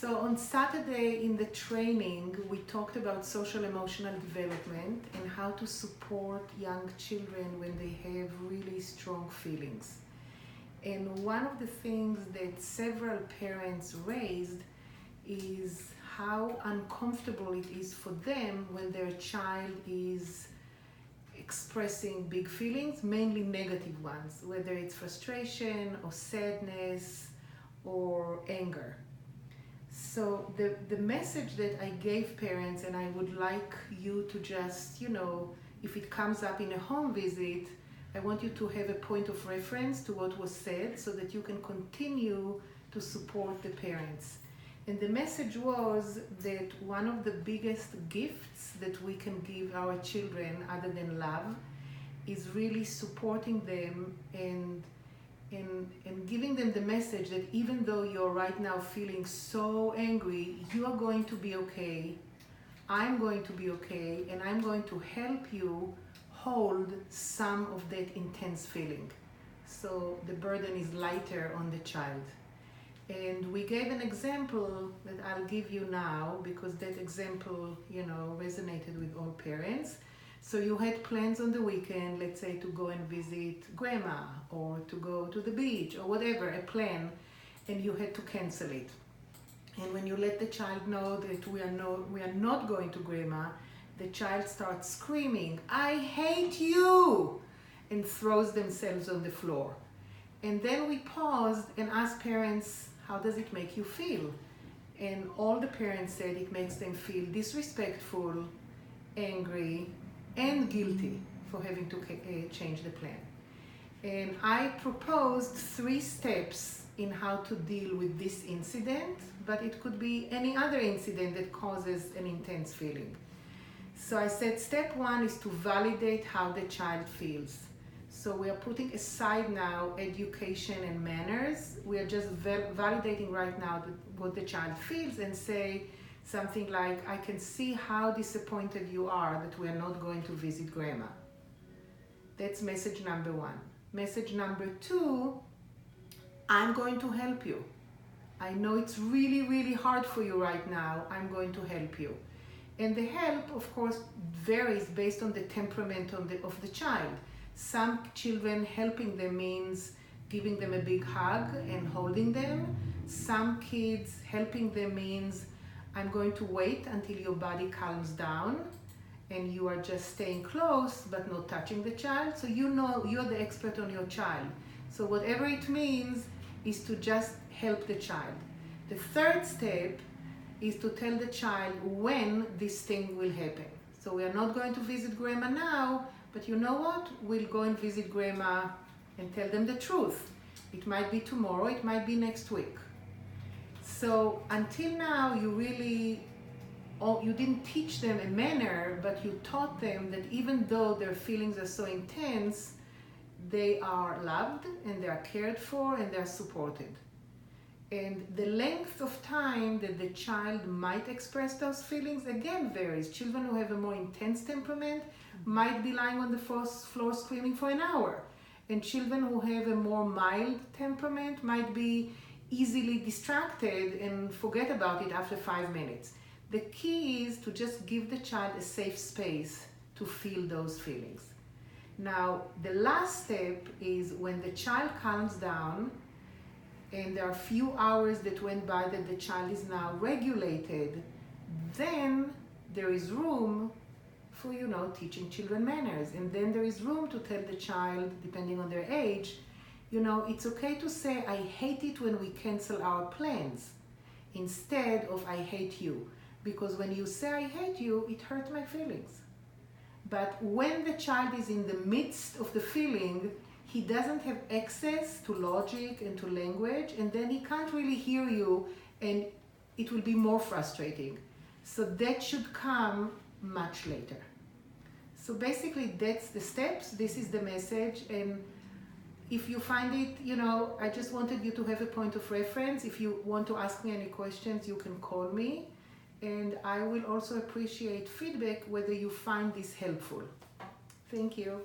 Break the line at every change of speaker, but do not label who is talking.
So on Saturday in the training, we talked about social emotional development and how to support young children when they have really strong feelings. And one of the things that several parents raised is how uncomfortable it is for them when their child is expressing big feelings, mainly negative ones, whether it's frustration or sadness or anger. So the message that I gave parents, and I would like you to just, if it comes up in a home visit, I want you to have a point of reference to what was said so that you can continue to support the parents. And the message was that one of the biggest gifts that we can give our children, other than love, is really supporting them and giving them the message that even though you're right now feeling so angry, you are going to be okay, I'm going to be okay, and I'm going to help you hold some of that intense feeling. So the burden is lighter on the child. And we gave an example that I'll give you now because that example, resonated with all parents. So you had plans on the weekend, let's say to go and visit grandma or to go to the beach or whatever, a plan, and you had to cancel it. And when you let the child know that we are not going to grandma, the child starts screaming, "I hate you!" and throws themselves on the floor. And then we paused and asked parents, how does it make you feel? And all the parents said it makes them feel disrespectful, angry, and guilty for having to change the plan. And I proposed 3 steps in how to deal with this incident, but it could be any other incident that causes an intense feeling. So I said step 1 is to validate how the child feels. So we are putting aside now education and manners. We are just validating right now what the child feels and say something like, I can see how disappointed you are that we are not going to visit grandma. That's message number 1. Message number 2, I'm going to help you. I know it's really, really hard for you right now. I'm going to help you. And the help, of course, varies based on the temperament of the child. Some children, helping them means giving them a big hug and holding them. Some kids, helping them means I'm going to wait until your body calms down and you are just staying close but not touching the child. So you're the expert on your child. So whatever it means is to just help the child. The 3rd step is to tell the child when this thing will happen. So we are not going to visit grandma now, but you know what? We'll go and visit grandma and tell them the truth. It might be tomorrow, it might be next week. So until now, you didn't teach them a manner, but you taught them that even though their feelings are so intense, they are loved and they are cared for and they are supported. And the length of time that the child might express those feelings again varies. Children who have a more intense temperament might be lying on the floor screaming for an hour. And children who have a more mild temperament might be easily distracted and forget about it after 5 minutes. The key is to just give the child a safe space to feel those feelings. Now, the last step is when the child calms down and there are a few hours that went by that the child is now regulated, then there is room for, teaching children manners. And then there is room to tell the child, depending on their age, it's okay to say, I hate it when we cancel our plans, instead of I hate you. Because when you say I hate you, it hurts my feelings. But when the child is in the midst of the feeling, he doesn't have access to logic and to language, and then he can't really hear you, and it will be more frustrating. So that should come much later. So basically that's the steps, this is the message, and if you find it, I just wanted you to have a point of reference. If you want to ask me any questions, you can call me, and I will also appreciate feedback whether you find this helpful. Thank you.